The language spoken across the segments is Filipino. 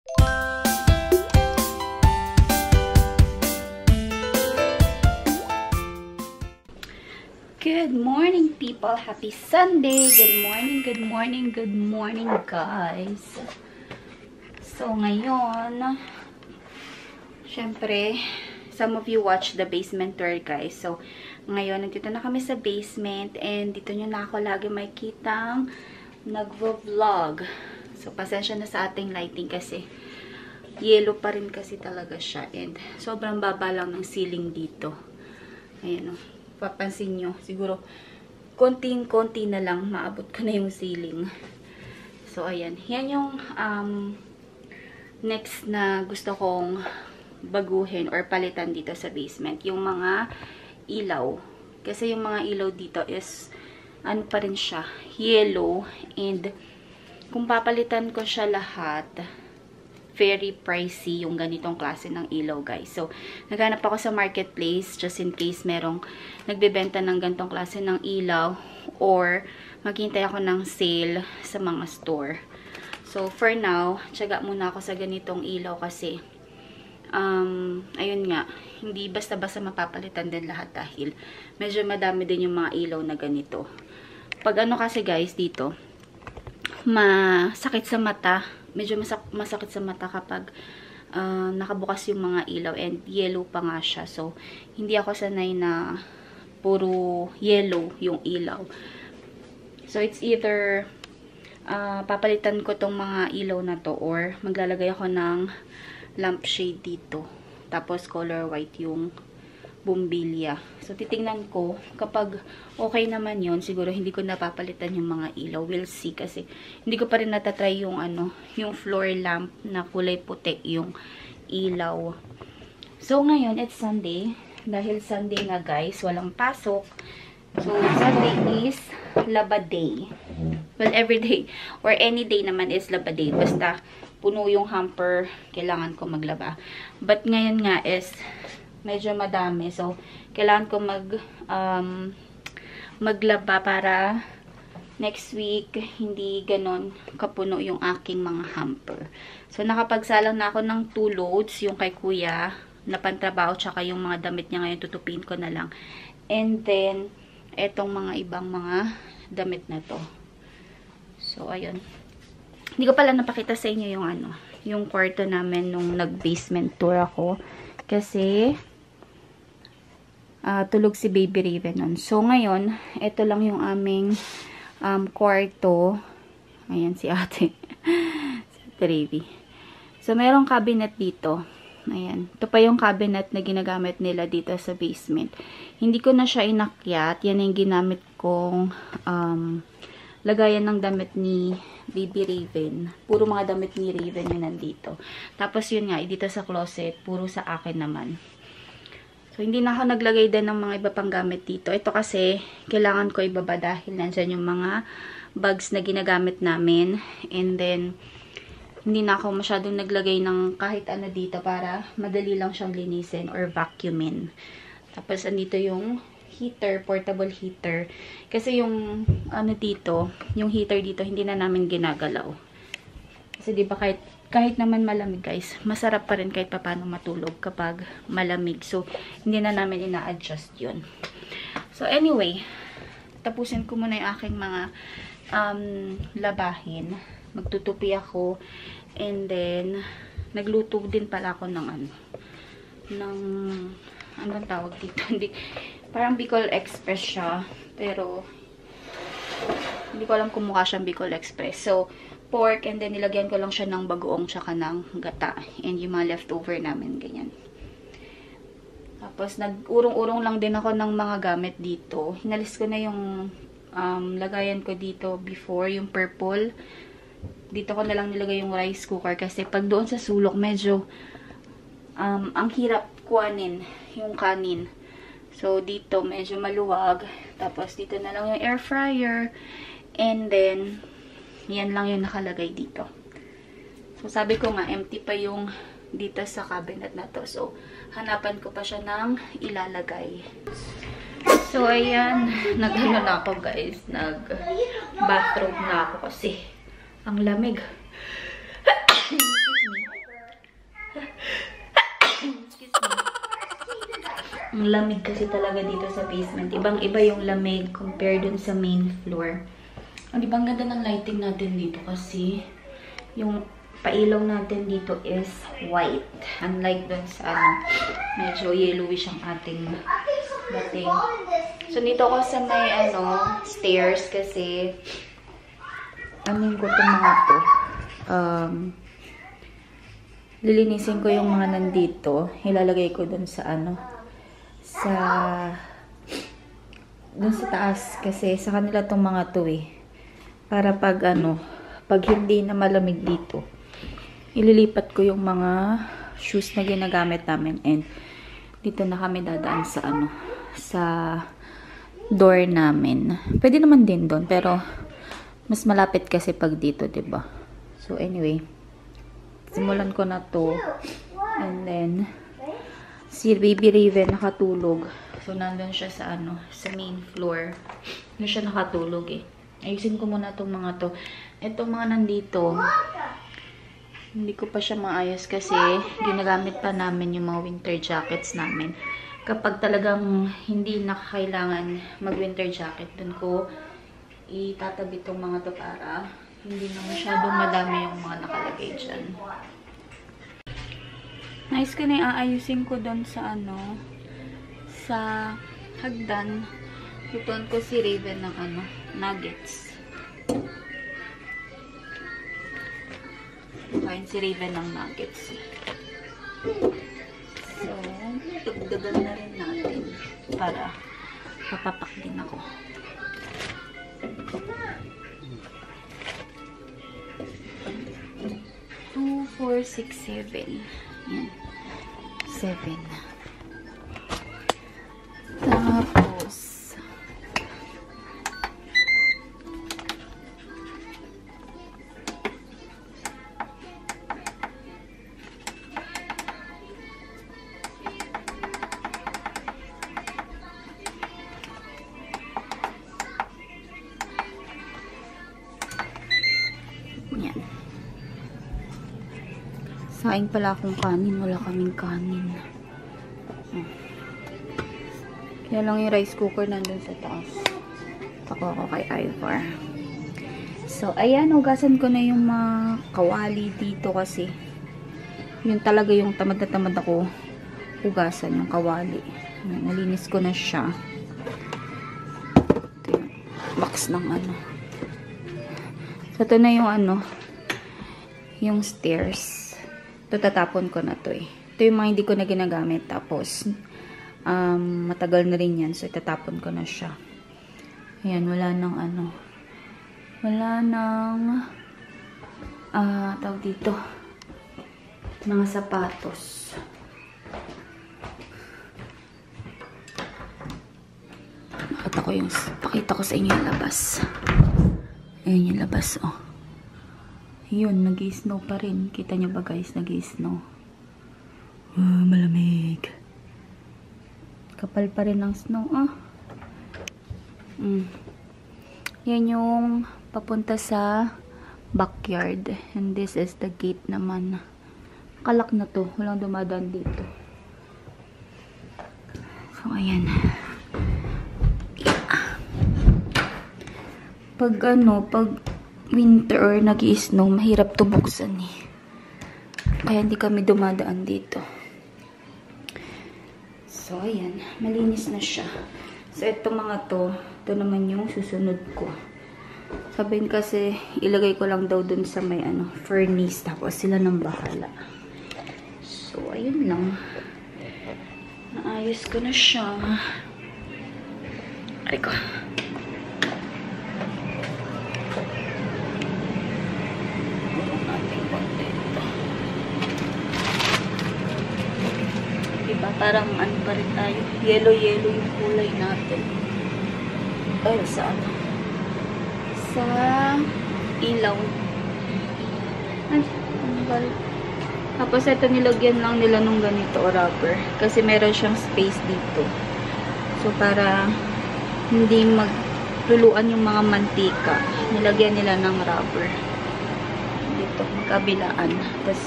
Good morning, people. Happy Sunday. Good morning, good morning, good morning, guys. So, ngayon, syempre, some of you watch the basement tour, guys. So, ngayon, nandito na kami sa basement and dito nyo na ako lagi makitang nagvo-vlog. So, pasensya na sa ating lighting kasi yellow pa rin kasi talaga siya and sobrang baba lang ng ceiling dito. Ayan o. Papansin nyo, siguro konting-konti na lang maabot ko na yung ceiling. So, ayan. Yan yung next na gusto kong baguhin or palitan dito sa basement. Yung mga ilaw. Kasi yung mga ilaw dito is, ano pa rin siya, yellow. And, kung papalitan ko siya lahat, very pricey yung ganitong klase ng ilaw, guys. So, naghanap ako sa marketplace just in case merong nagbebenta ng ganitong klase ng ilaw or maghintay ako ng sale sa mga store. So, for now, tiyaga muna ako sa ganitong ilaw kasi ayun nga, hindi basta-basta mapapalitan din lahat dahil medyo madami din yung mga ilaw na ganito. Pag ano kasi, guys, dito, masakit sa mata. Medyo masakit sa mata kapag nakabukas yung mga ilaw and yellow pa nga siya. So, hindi ako sanay na puro yellow yung ilaw. So, it's either papalitan ko tong mga ilaw na to or maglalagay ako ng lampshade dito. Tapos, color white yung bumbilya. So, titingnan ko. Kapag okay naman yon, siguro hindi ko napapalitan yung mga ilaw. We'll see kasi hindi ko pa rin natatry yung yung floor lamp na kulay puti yung ilaw. So, ngayon, it's Sunday. Dahil Sunday nga, guys, walang pasok. So, Sunday is laba day. Well, every day or any day naman is laba day. Basta puno yung hamper, kailangan ko maglaba. But ngayon nga is medyo madami. So, kailangan ko maglaba para next week hindi ganon kapuno yung aking mga hamper. So, nakapagsalang na ako ng 2 loads. Yung kay kuya na pantrabaho tsaka yung mga damit niya ngayon tutupin ko na lang. And then, etong mga ibang mga damit na to. So, ayun. Hindi ko pala napakita sa inyo yung yung kwarto namin nung nag-basement tour ako. Kasi tulog si Baby Raven nun. So, ngayon, ito lang yung aming kwarto. Ayan, si ate. Si ate Ravi. So, mayroong cabinet dito. Ayan. Ito pa yung cabinet na ginagamit nila dito sa basement. Hindi ko na siya inakyat. Yan yung ginamit kong lagayan ng damit ni Baby Raven. Puro mga damit ni Raven yung nandito. Tapos, yun nga, dito sa closet, puro sa akin naman. So, hindi na ako naglagay din ng mga iba pang gamit dito. Ito kasi, kailangan ko ibaba dahil nandyan yung mga bags na ginagamit namin. And then, hindi na ako masyadong naglagay ng kahit ano dito para madali lang siyang linisin or vacuumin. Tapos, andito yung heater, portable heater. Kasi yung dito, yung heater dito, hindi na namin ginagalaw. Kasi diba kahit naman malamig, guys, masarap pa rin kahit paano matulog kapag malamig. So, hindi na namin ina-adjust yun. So, anyway, tapusin ko muna yung aking mga labahin. Magtutupi ako. And then, nagluto din pala ako ng anong tawag dito? Parang Bicol Express siya. Pero, hindi ko alam kung mukha siyang Bicol Express. So, pork, and then nilagyan ko lang siya ng bagoong tsaka ng gata. And yung mga leftover namin, ganyan. Tapos, nag-urong-urong lang din ako ng mga gamit dito. Hinalis ko na yung lagayan ko dito before, yung purple. Dito ko na lang nilagay yung rice cooker kasi pag doon sa sulok, medyo ang hirap kuhanin yung kanin. So, dito medyo maluwag. Tapos, dito na lang yung air fryer. And then, yan lang yung nakalagay dito. So, sabi ko nga, empty pa yung dito sa cabinet na to. So, hanapan ko pa siya ng ilalagay. So, ayan. Nag-ano na ako, guys. Nag-bathrobe na ako kasi ang lamig. Excuse me. Ang lamig kasi talaga dito sa basement. Ibang-iba yung lamig compared dun sa main floor. Ang ibang ganda ng lighting natin dito kasi yung pailaw natin dito is white. Unlike dun sa medyo yellowish ang ating dating. So, dito ako sa may stairs kasi anin ko itong mga to. Lilinisin ko yung mga nandito. Ilalagay ko dun sa dun sa taas kasi sa kanila tong mga to para pag hindi na malamig dito, ililipat ko yung mga shoes na ginagamit namin and dito na kami dadaan sa sa door namin. Pwede naman din doon pero mas malapit kasi pag dito, 'di ba? So anyway, simulan ko na to and then si Baby Raven nakatulog. So, nandun siya sa sa main floor. Doon siya nakatulog Ayusin ko muna itong mga to. Itong mga nandito, hindi ko pa siya maayos kasi ginagamit pa namin yung mga winter jackets namin. Kapag talagang hindi nakakailangan mag-winter jacket, dun ko itatabi itong mga to para hindi na masyadong madami yung mga nakalagay dyan. Nice ko na aayusin ko doon sa sa hagdan. Lutuan ko si Raven ng nuggets. Kain si Raven ng nuggets. So, dagdagan na rin natin para papapak din ako. 2, 4, 6, 7. Yan. 7. Tapos, yan. Saing pala akong kanin. Wala kaming kanin. Kaya lang yung rice cooker nandun sa taas. Ako kay Ivar. So, ayan. Hugasan ko na yung mga kawali dito kasi yun talaga yung tamad na tamad ako hugasan yung kawali. Nalinis ko na siya. Ito yung box ng So, ito na yung yung stairs. Ito, tatapon ko na to Ito yung mga hindi ko na ginagamit. Tapos, matagal na rin yan. So, itatapon ko na siya. Ayan, wala nang wala nang tawag dito. Mga sapatos. Pakita ko sa inyo yung labas. Ayan yung labas, Yun, nag-i-snow pa rin. Kita nyo ba guys, nag-i-snow. Malamig. Kapal pa rin ng snow, Yan yung papunta sa backyard. And this is the gate naman. Kalak na to. Walang dumadaan dito. So, ayan. Pag winter or nag-i-snow, mahirap to buksan Kaya hindi kami dumadaan dito. So, ayan. Malinis na siya. So, itong mga to, ito naman yung susunod ko. Sabihin kasi, ilagay ko lang daw dun sa may furnace. Tapos sila nang bahala. So, ayun lang. Naayos ko na siya. Ay ko. Diba? Parang pa rin tayo. Yellow-yellow yung kulay natin. Ay, sa sa ilaw. Ay, tapos ito nilagyan lang nila nung ganito o rubber. Kasi meron siyang space dito. So, para hindi magluluan yung mga mantika, nilagyan nila ng rubber. Dito, magkabilaan. Tapos,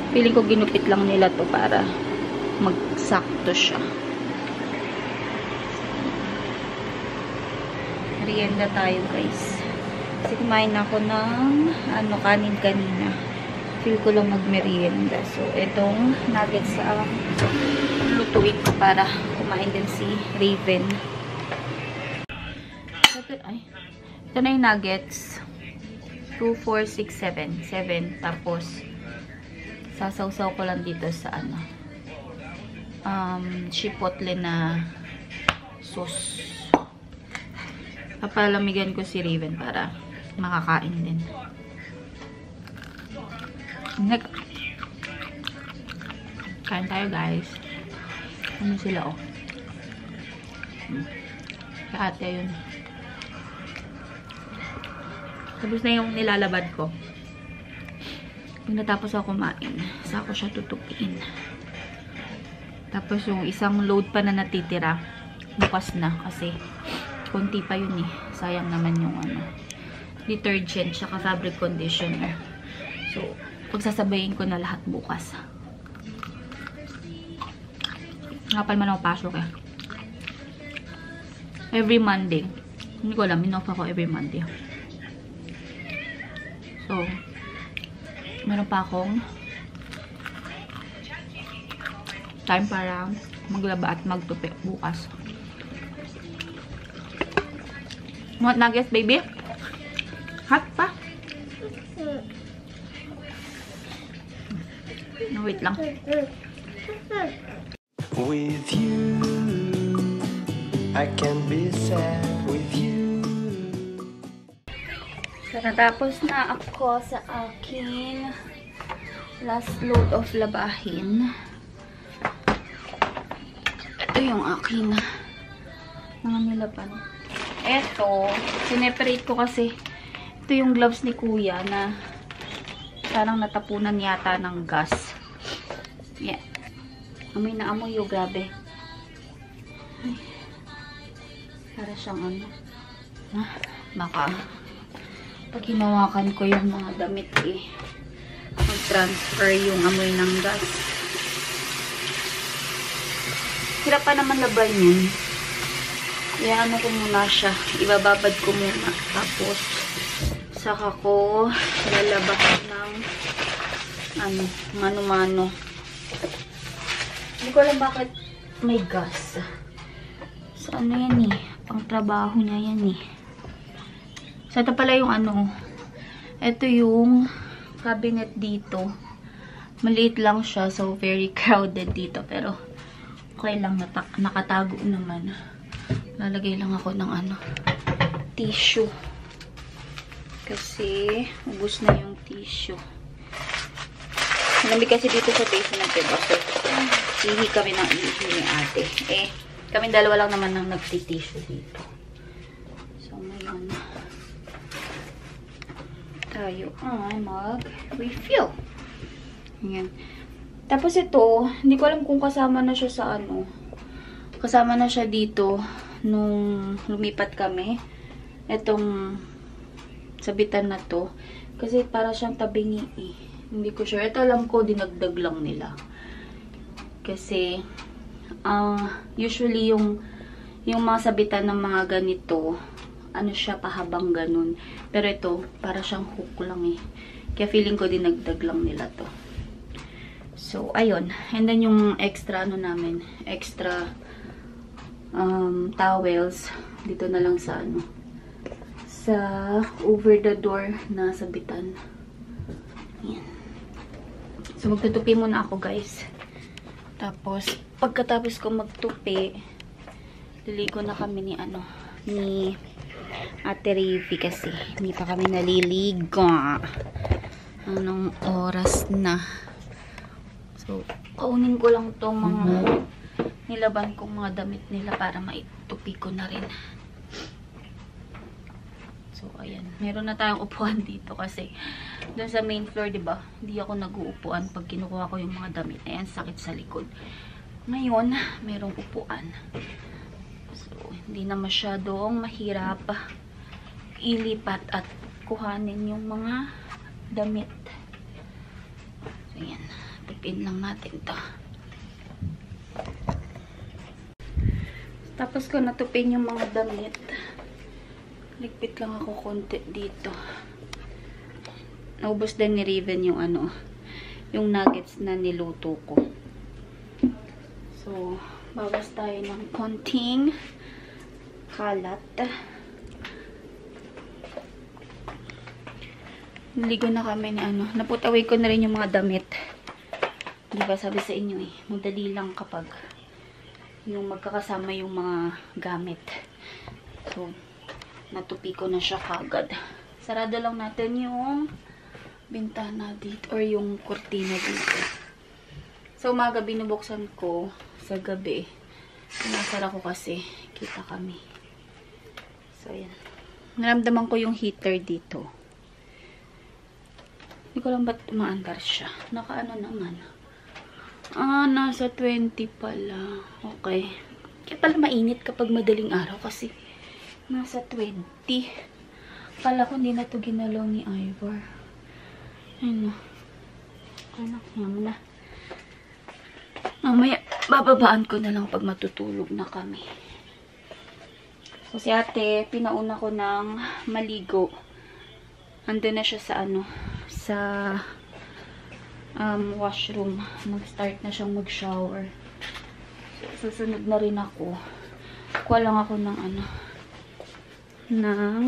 feeling ko ginupit lang nila to para magsakto siya. Mag-merienda tayo, guys. Kasi kumain ako ng kanin kanina. Feel ko lang mag-merienda. So, itong nuggets sa lutuin ko para kumain din si Raven. Ito na yung nuggets. 2, 4, 6, 7. 7. Tapos, sasawsaw ko lang dito sa chipotle na sauce. Papalamigan ko si Raven para makakain din. Next. Kain tayo, guys. Ano sila, oh. Kaya ate yun. Tapos na yung nilalabad ko. Pag natapos ako kumain, saka ko siya tutupiin. Tapos yung isang load pa na natitira, bukas na kasi konti pa yun eh. Sayang naman yung detergent tsaka fabric conditioner. So, pagsasabayin ko na lahat bukas. Kapal man ako pasok eh. Every Monday. Hindi ko alam, in-off ako every Monday. So, meron pa akong time para maglaba at magtupi bukas. What nuggets, baby? Hot pa? No, wait lang. With you, I can be sad with you. So, natapos na ako sa aking last load of labahin. Ito yung aking mga nilaban. Ito, sineparate ko kasi ito yung gloves ni kuya na parang natapunan yata ng gas. Yeah. Amoy na amoy yung grabe. Ay. Para siyang baka pag hinawakan ko yung mga damit eh, mag-transfer yung amoy ng gas. Hirap pa naman laban yun. Kaya ko muna siya. Ibababad ko muna. Tapos, saka ko lalabahan ng mano-mano. Hindi ko alam bakit may gas. So, yan eh. Pang trabaho niya yan eh. So, ito pala yung ito yung cabinet dito. Maliit lang siya. So, very crowded dito. Pero, okay lang. Nakatago naman. Lalagay lang ako ng tissue. Kasi, ubos na yung tissue. Malamig kasi dito sa basement, diba? So, ihi kami ng ihi ni ate. Kami dalawa lang naman nang nagtitissue dito. So, ngayon, tayo mag-refill. Ayan. Tapos ito, hindi ko alam kung kasama na siya sa kasama na siya dito nung lumipat kami. Itong sabitan na to. Kasi para siyang tabingi eh. Hindi ko sure. Ito alam ko, dinagdag lang nila. Kasi, usually yung mga sabitan ng mga ganito, siya, pahabang ganun. Pero ito, para siyang hook lang eh. Kaya feeling ko dinagdag lang nila to. So, ayun. And then yung extra namin, extra towels dito na lang sa sa over the door na sabitan. Ayan. So, magtutupi muna ako, guys. Tapos, pagkatapos ko magtupi, liligo na kami ni Ate Ravi kasi hindi pa kami naliligo. Anong oras na? So, kaunin ko lang to mga nilaban kong mga damit nila para maitupi ko na rin. So, ayan. Meron na tayong upuan dito kasi dun sa main floor, diba? Hindi ako nag-uupuan pag kinukuha ko yung mga damit. Ayan, sakit sa likod. Ngayon, merong upuan. So, hindi na masyadong mahirap ilipat at kuhanin yung mga damit. So, ayan. Tupin lang natin to. Tapos ko natupin yung mga damit. Ligpit lang ako konti dito. Naubos din ni Raven yung ano, yung nuggets na niluto ko. So, bawas tayo ng konting kalat. Naligo na kami ni ano. Naput away ko na rin yung mga damit. Di ba sabi sa inyo eh, madali lang kapag yung magkakasama yung mga gamit. So, natupi ko na siya kagad. Sarado lang natin yung bintana dito or yung kurtina dito. So, umaga binubuksan ko sa gabi. Sinasara ko kasi kita kami. So, yan. Naramdaman ko yung heater dito. Hindi ko lang ba't umaandar siya. Nakaano naman. Nasa 20 pala. Okay. Kaya pala mainit kapag madaling araw kasi nasa 20. Kala ko hindi na ito ginalaw ni Ivor. Ano? Anak niya mo na. Mamaya, bababaan ko na lang pag matutulog na kami. So, si ate, pinauna ko ng maligo. Andun na siya sa ano, sa washroom. Nag-start na siyang mag-shower. So, susunod na rin ako. Kuha lang ako ng ano, ng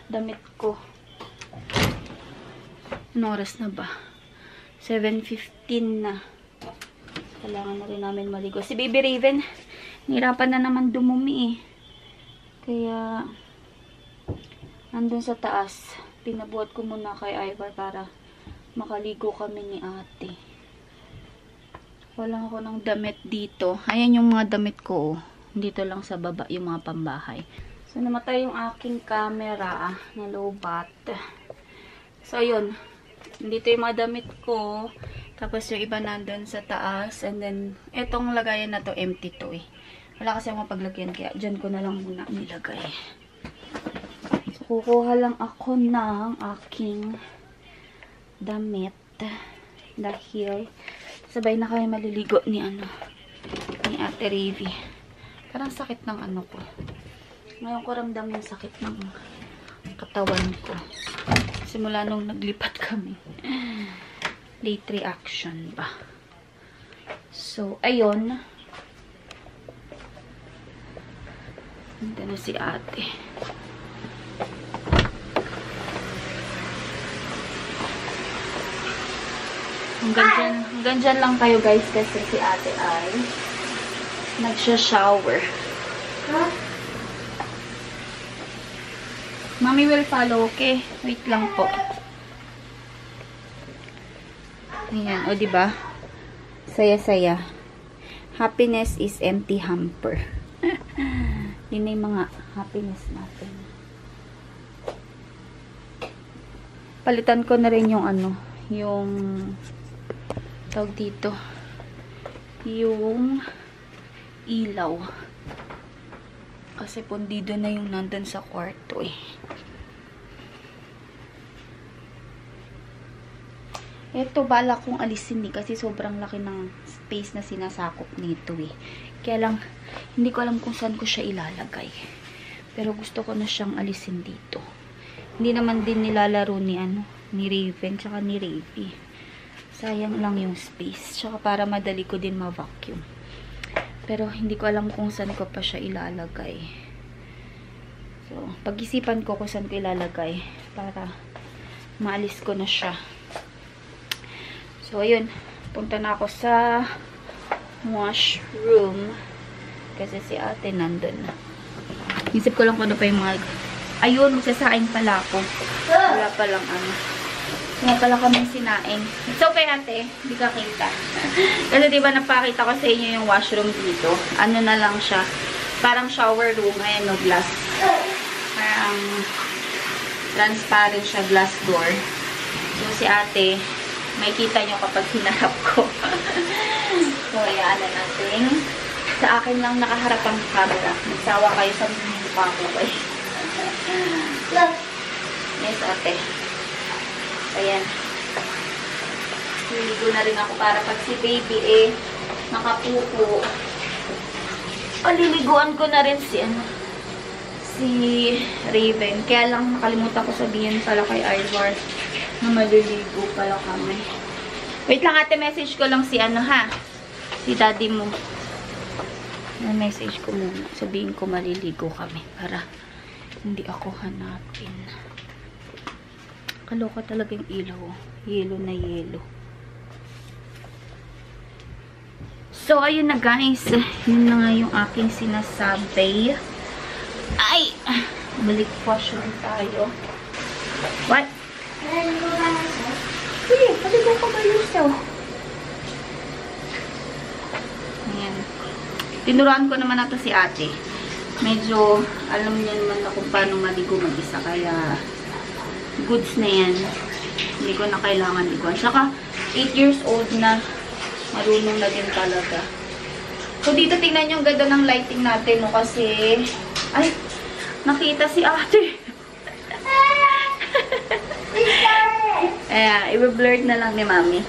damit ko. Ano oras na ba? 7:15 na. Kailangan na rin namin maligo. Si Baby Raven, nahirapan na naman dumumi eh. Kaya, andun sa taas. Pinabuhat ko muna kay Ivor para makaligo kami ni ate. Walang ako ng damit dito. Ayan yung mga damit ko. Dito lang sa baba yung mga pambahay. So, namatay yung aking camera na lowbat. So, ayun. Dito yung mga damit ko. Tapos yung iba nandun sa taas. And then, etong lagayan na to, empty to eh. Wala kasi akong paglagyan. Kaya, dyan ko na lang muna nilagay. So, kukuha lang ako ng aking damit. Dahil, sabay na kami maliligo ni ano, ni Ate Ravi. Parang sakit ng ano ko. Ngayon ko ramdam yung sakit ng katawan ko. Simula nung naglipat kami. Late reaction ba? So, ayun. Nandun na si ate. Hanggang dyan lang tayo guys kasi si ate ay nagsha-shower. Huh? Mommy will follow, okay? Wait lang po. Ayan, o diba? Saya-saya. Happiness is empty hamper. Yun na yung mga happiness natin. Palitan ko na rin yung ano, yung tawag dito, yung ilaw. Kasi pundido na yung nandun sa kwarto eh. Ito, bala kong alisin eh. Kasi sobrang laki ng space na sinasakop nito eh. Kaya lang, hindi ko alam kung saan ko siya ilalagay. Pero gusto ko na siyang alisin dito. Hindi naman din nilalaro ni ano, ni Raven, tsaka ni Ravi. Sayang lang yung space. Tsaka para madali ko din ma-vacuum. Pero hindi ko alam kung saan ko pa siya ilalagay. So, pag-isipan ko kung saan ko ilalagay para maalis ko na siya. So, ayun. Punta na ako sa washroom. Kasi si ate nandun na. Isip ko lang kung ano pa yung mga... Ayun, magsasaing pala ako. Wala palang ano. Wala pala kaming sinaing. It's okay, ate. Hindi ka kita. Kasi diba napakita ko sa inyo yung washroom dito. Ano na lang siya. Parang shower room. Ayan, no, glass. Parang transparent siya, glass door. So, si ate... May kita nyo kapag hinarap ko. So, ayan na natin. Sa akin lang nakaharap ang camera. Nagsawa kayo sa mukha ko. Yes, ate. Ayan. Niligo na rin ako para pag si baby eh, nakapupo. Paliliguan ko na rin si ano. si Raven. Kaya lang nakalimutan ko sabihin pala kay Ivor na maliligo pala kami. Wait lang ate, message ko lang si ano ha. Si daddy mo. Na-message ko muna. Sabihin ko maliligo kami para hindi ako hanapin. Kaloka talaga yung ilaw. Yelo na yelo. So, ayun na guys. Yun na nga yung aking sinasabi. Ay! Balik wash lang tayo. What? Sige, paligo ka ba yourself? Ayan. Tinuruan ko naman na to si ate. Medyo, alam niya naman na kung paano maligo mag-isa. Kaya, goods na yan. Hindi ko na kailangan liguan. Saka, 8 years old na. Marunong na din talaga. So, dito tingnan yung ganda ng lighting natin, no? Kasi, ay, nakita si ate. Ayan, i-blurred na lang ni mami.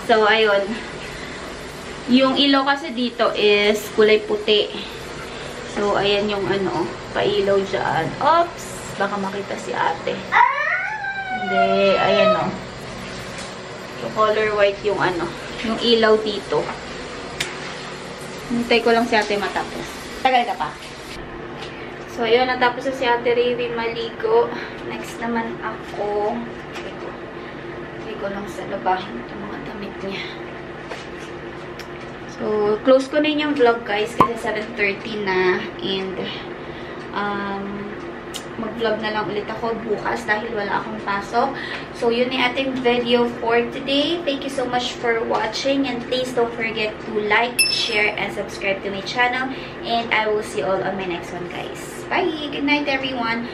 So, ayun. Yung ilaw kasi dito is kulay puti. So, ayan yung ano, pailaw dyan. Oops! Baka makita si ate. Hindi, ayan o. So, color white yung ano, yung ilaw dito. Hintay ko lang si ate matapos. Tagal ka pa. So, ayun, natapos na si ate Raven maligo. Next naman ako. Hindi ko lang sa labahin itong mga damit niya. So, close ko na yung vlog guys kasi 7:30 na and mag-vlog na lang ulit ako bukas dahil wala akong pasok. So, yun yung ating video for today. Thank you so much for watching and please don't forget to like, share, and subscribe to my channel and I will see you all on my next one guys. Bye! Good night everyone!